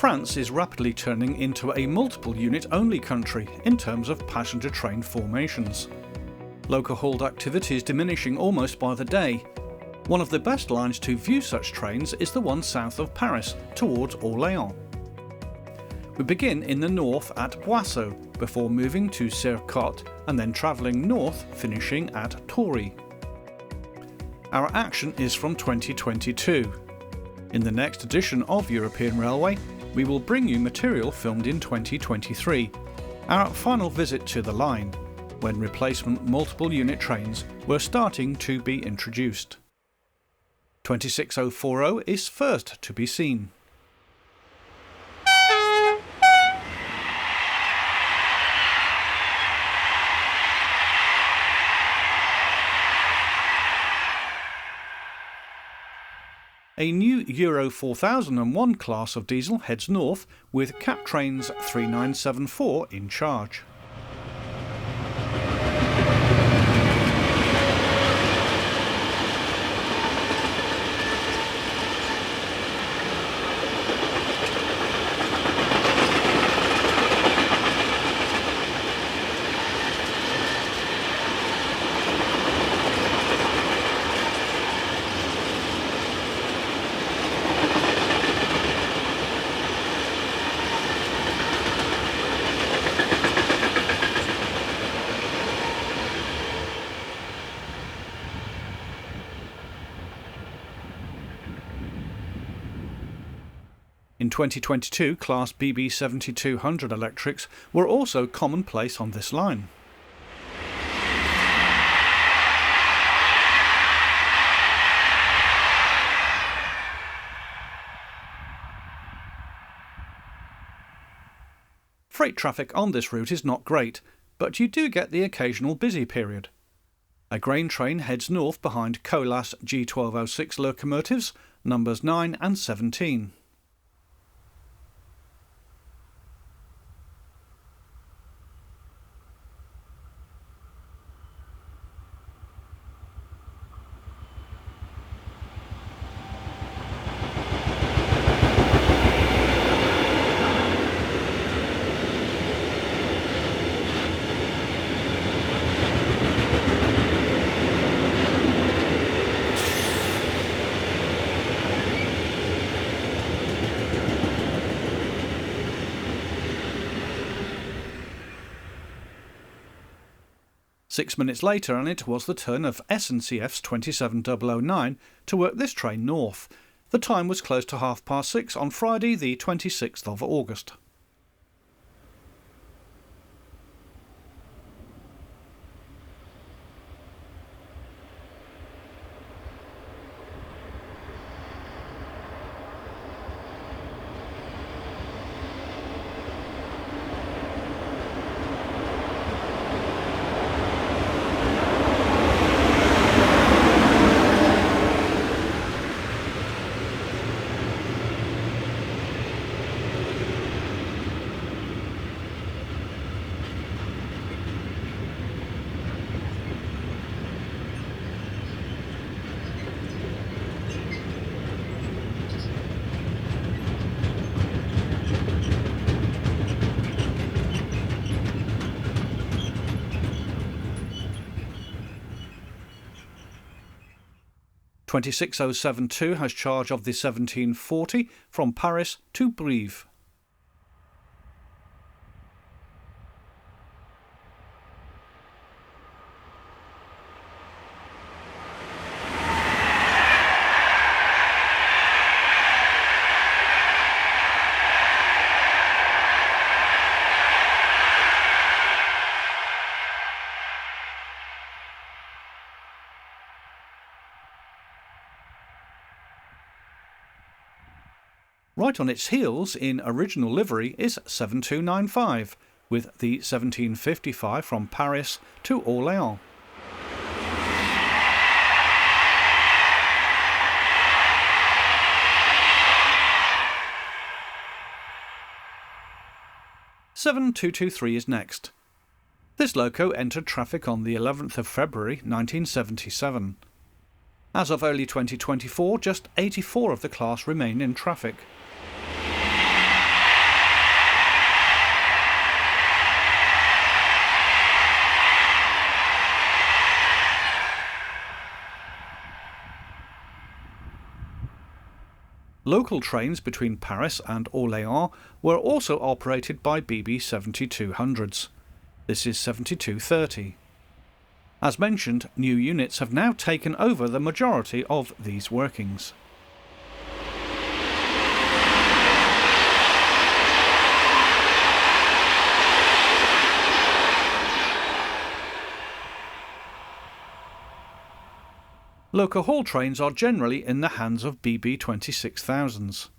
France is rapidly turning into a multiple unit only country in terms of passenger train formations. Loco-hauled activity is diminishing almost by the day. One of the best lines to view such trains is the one south of Paris towards Orléans. We begin in the north at Boisseau before moving to Cercottes and then travelling north, finishing at Toury. Our action is from 2022. In the next edition of European Railway, we will bring you material filmed in 2023, our final visit to the line, when replacement multiple unit trains were starting to be introduced. 26040 is first to be seen. A new Euro 4001 class of diesel heads north with Cap Trains 3974 in charge. In 2022, Class BB 7200 electrics were also commonplace on this line. Freight traffic on this route is not great, but you do get the occasional busy period. A grain train heads north behind Colas G1206 locomotives, numbers 9 and 17. Six minutes later, and it was the turn of SNCF's 27009 to work this train north. The time was close to 6:30 on Friday, the 26th of August. (26072) has charge of the 1740 from Paris to Brive. Right on its heels in original livery is 7295, with the 1755 from Paris to Orléans. (7223) is next. This loco entered traffic on the 11th of February 1977. As of early 2024, just 84 of the class remain in traffic. Local trains between Paris and Orléans were also operated by BB 7200s. This is 7230. As mentioned, new units have now taken over the majority of these workings. Loco-hauled trains are generally in the hands of BB 26000s.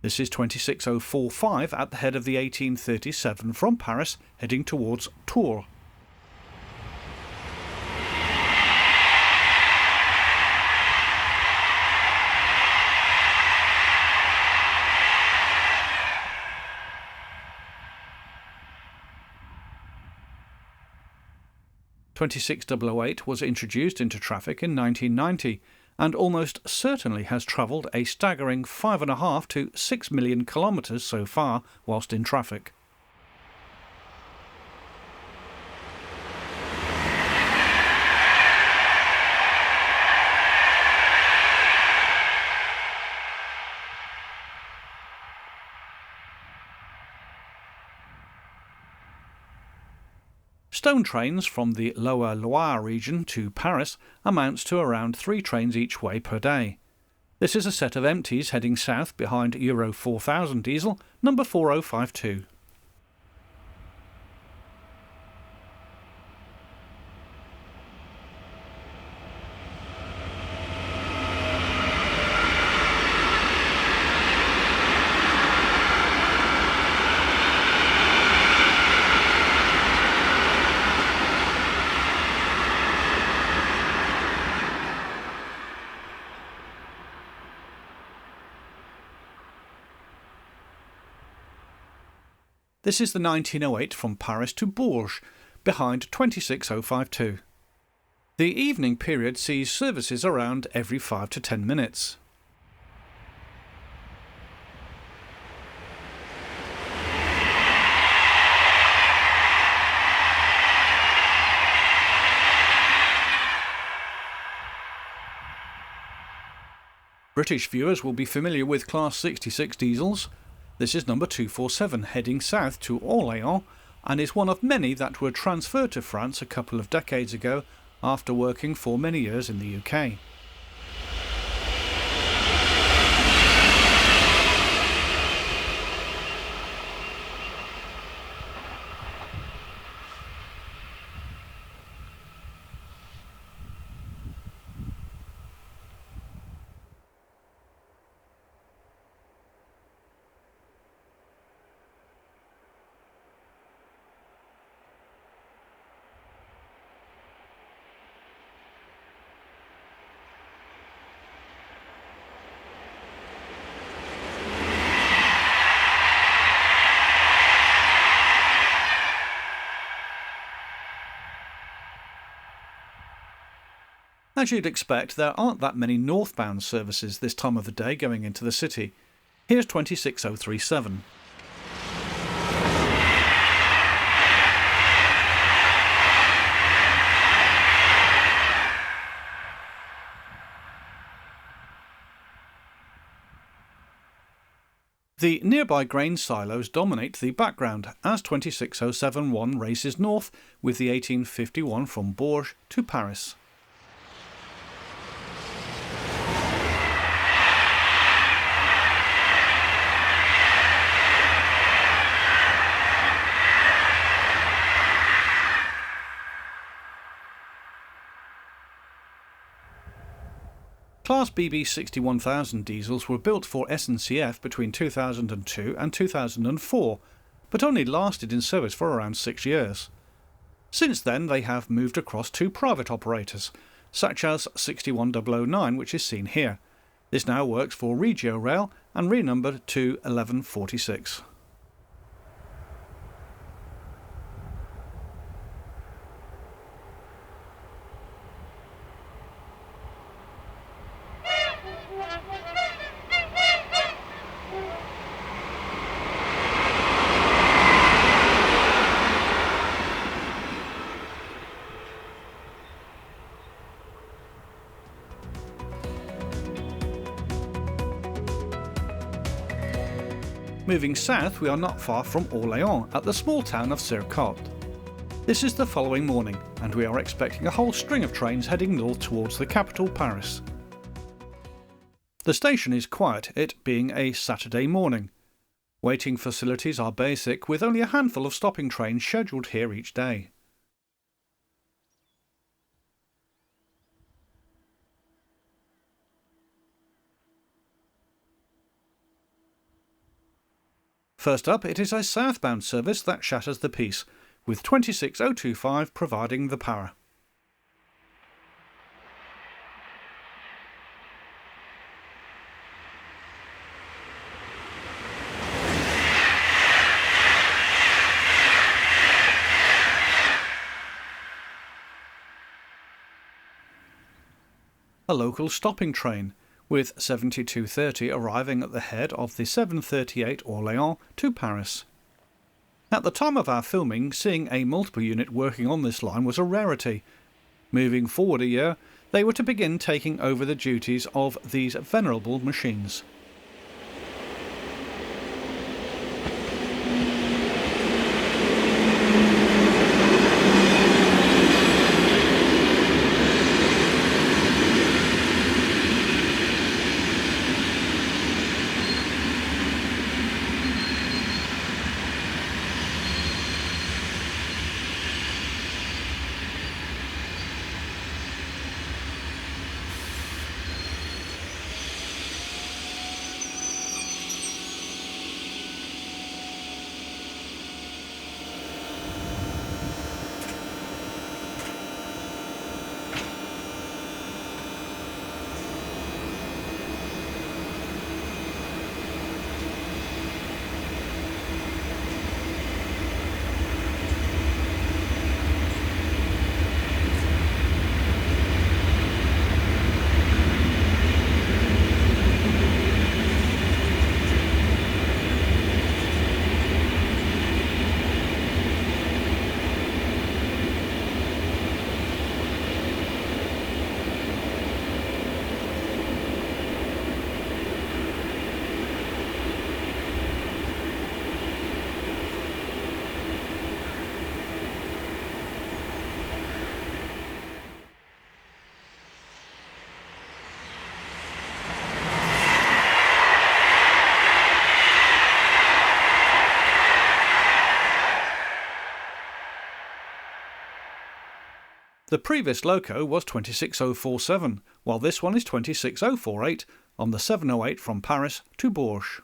This is 26045 at the head of the 1837 from Paris heading towards Tours. (26008) was introduced into traffic in 1990 and almost certainly has travelled a staggering 5.5 to 6 million kilometres so far whilst in traffic. Stone trains from the Lower Loire region to Paris amounts to around 3 trains each way per day. This is a set of empties heading south behind Euro 4000 diesel number 4052. This is the 1908 from Paris to Bourges, behind 26052. The evening period sees services around every 5 to 10 minutes. British viewers will be familiar with Class 66 diesels. This is number 247 heading south to Orléans and is one of many that were transferred to France a couple of decades ago after working for many years in the UK. As you'd expect, there aren't that many northbound services this time of the day going into the city. Here's 26037. The nearby grain silos dominate the background as 26071 races north with the 1851 from Bourges to Paris. Class BB 61000 diesels were built for SNCF between 2002 and 2004, but only lasted in service for around 6 years. Since then they have moved across to private operators, such as 61009, which is seen here. This now works for Regio Rail and renumbered to 1146. Moving south, we are not far from Orléans at the small town of Cercottes. This is the following morning, and we are expecting a whole string of trains heading north towards the capital, Paris. The station is quiet, it being a Saturday morning. Waiting facilities are basic, with only a handful of stopping trains scheduled here each day. First up, it is a southbound service that shatters the peace, with 26025 providing the power. A local stopping train, with 7230 arriving at the head of the 738 Orléans to Paris. At the time of our filming, seeing a multiple unit working on this line was a rarity. Moving forward a year, they were to begin taking over the duties of these venerable machines. The previous loco was 26047, while this one is 26048 on the 708 from Paris to Bourges.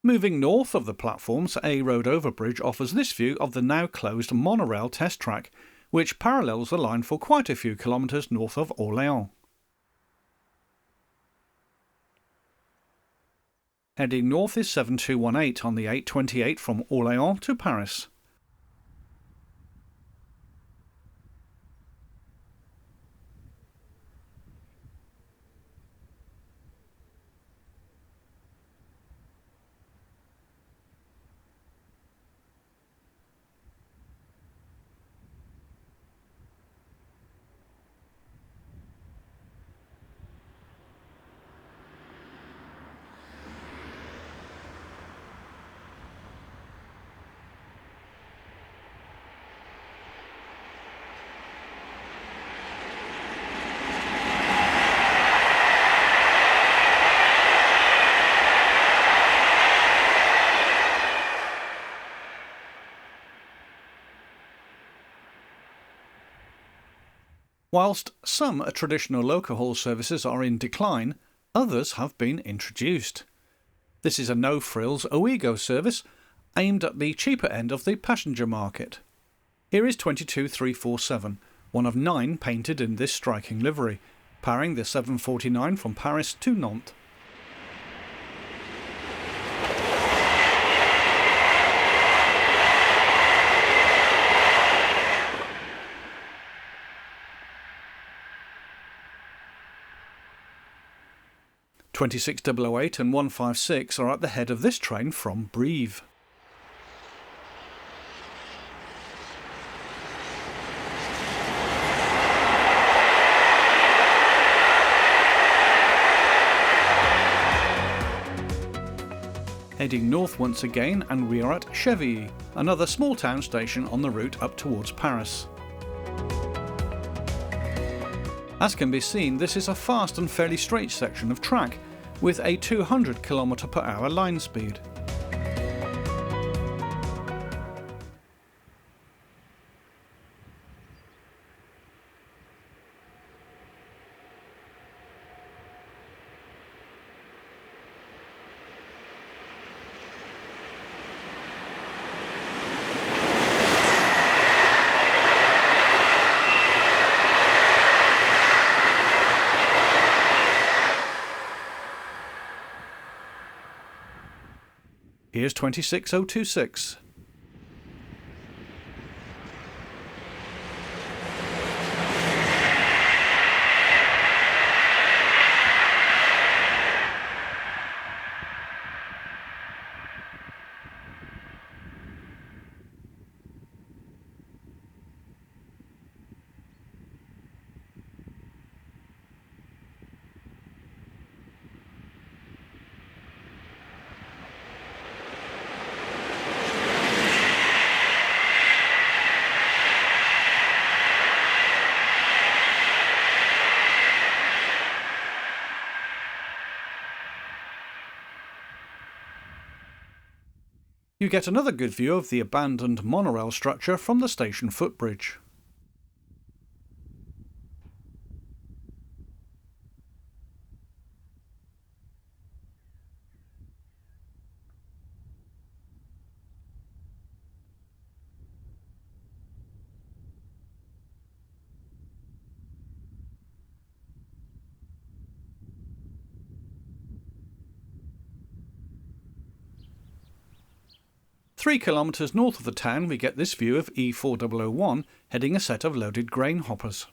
Moving north of the platforms, a road overbridge offers this view of the now closed monorail test track, which parallels the line for quite a few kilometres north of Orléans. Heading north is 7218 on the 828 from Orléans to Paris. Whilst some traditional loco-hauled services are in decline, others have been introduced. This is a no-frills Ouigo service aimed at the cheaper end of the passenger market. Here is 22347, one of 9 painted in this striking livery, powering the 749 from Paris to Nantes. (26.008) and 156 are at the head of this train from Brive. Heading north once again, and we are at Chevilly, another small town station on the route up towards Paris. As can be seen, this is a fast and fairly straight section of track, with a 200 km/h line speed. Here's 26026. You get another good view of the abandoned monorail structure from the station footbridge. Three kilometres north of the town we get this view of E4001 heading a set of loaded grain hoppers.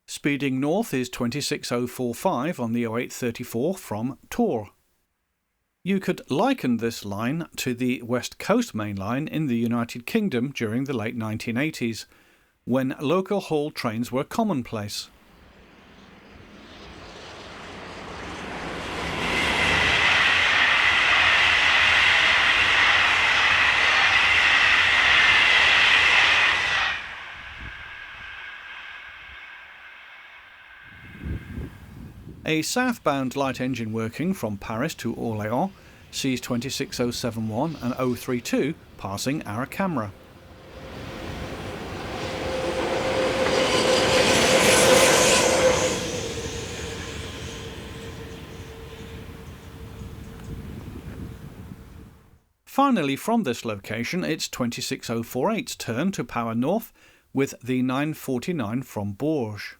Speeding north is 26045 on the 0834 from Toury. You could liken this line to the West Coast Main Line in the United Kingdom during the late 1980s, when loco-hauled trains were commonplace. A southbound light engine working from Paris to Orléans sees 26071 and 032 passing our camera. Finally, from this location, it's 26048's turn to power north with the 949 from Bourges.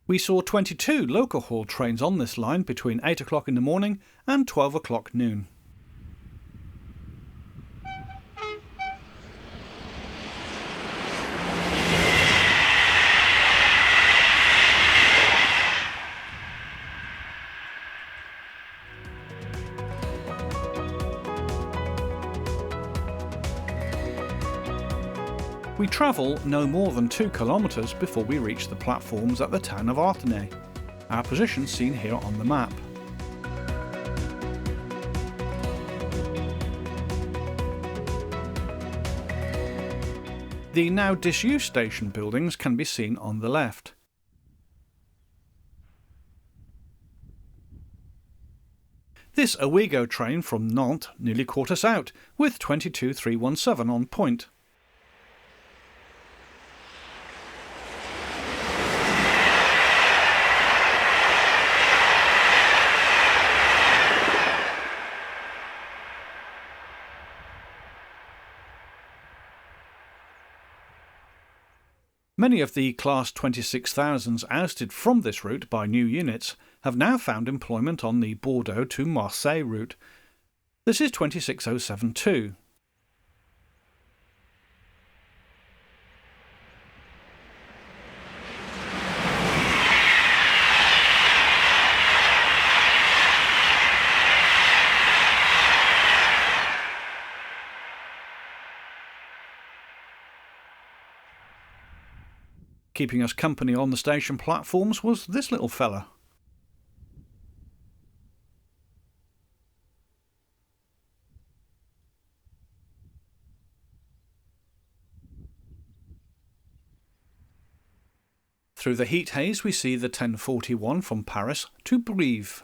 We saw 22 loco-hauled trains on this line between 8 o'clock in the morning and 12 o'clock noon. We travel no more than 2 kilometres before we reach the platforms at the town of Artenay, our position seen here on the map. The now disused station buildings can be seen on the left. This Ouigo train from Nantes nearly caught us out, with 22317 on point. Many of the Class 26,000s ousted from this route by new units have now found employment on the Bordeaux to Marseille route. This is 26072. Keeping us company on the station platforms was this little fella. Through the heat haze we see the 1041 from Paris to Brive.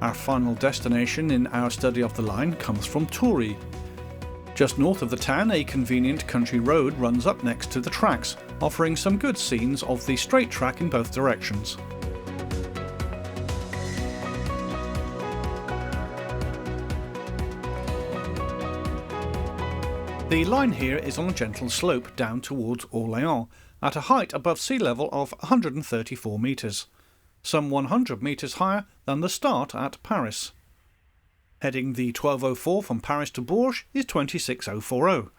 Our final destination in our study of the line comes from Toury. Just north of the town, a convenient country road runs up next to the tracks, offering some good scenes of the straight track in both directions. The line here is on a gentle slope down towards Orléans, at a height above sea level of 134 metres. Some 100 metres higher than the start at Paris. Heading the 1204 from Paris to Bourges is 26040.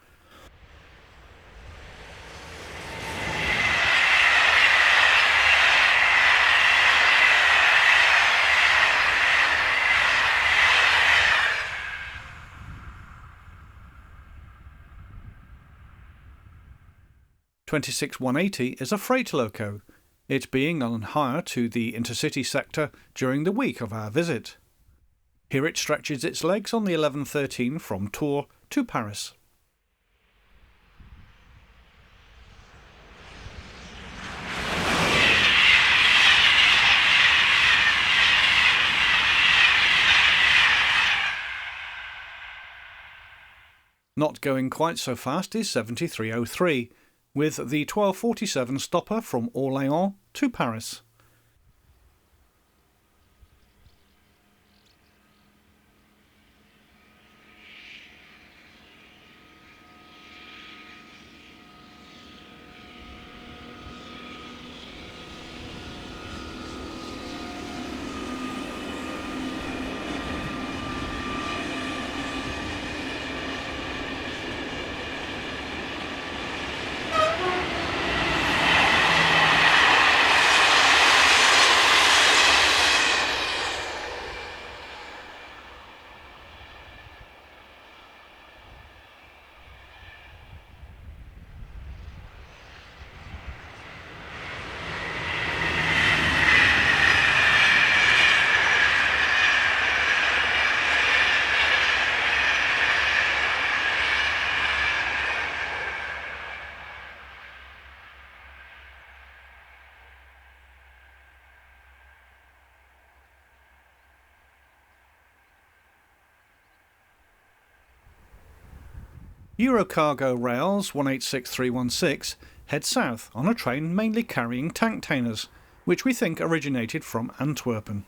(26180) is a freight loco, it being on hire to the intercity sector during the week of our visit. Here it stretches its legs on the 1113 from Tours to Paris. Not going quite so fast is 7303, with the 1247 stopper from Orléans to Paris. Eurocargo Rail's 186316 head south on a train mainly carrying tank tainers, which we think originated from Antwerpen.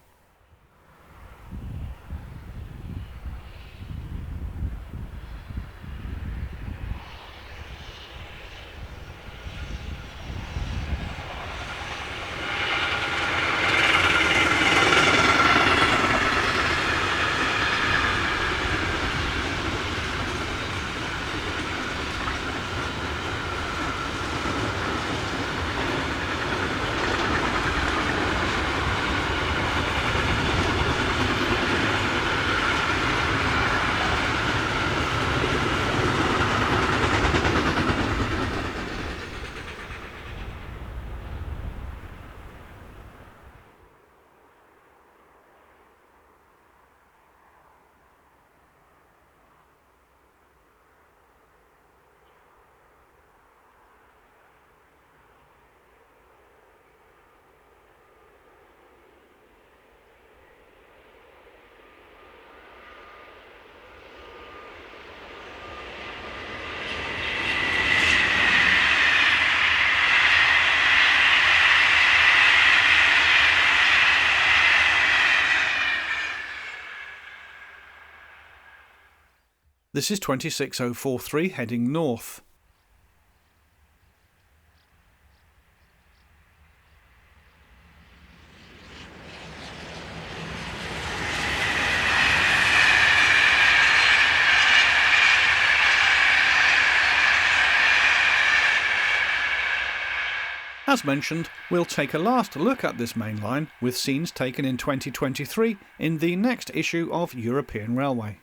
This is 26043 heading north. As mentioned, we'll take a last look at this main line with scenes taken in 2023 in the next issue of European Railway.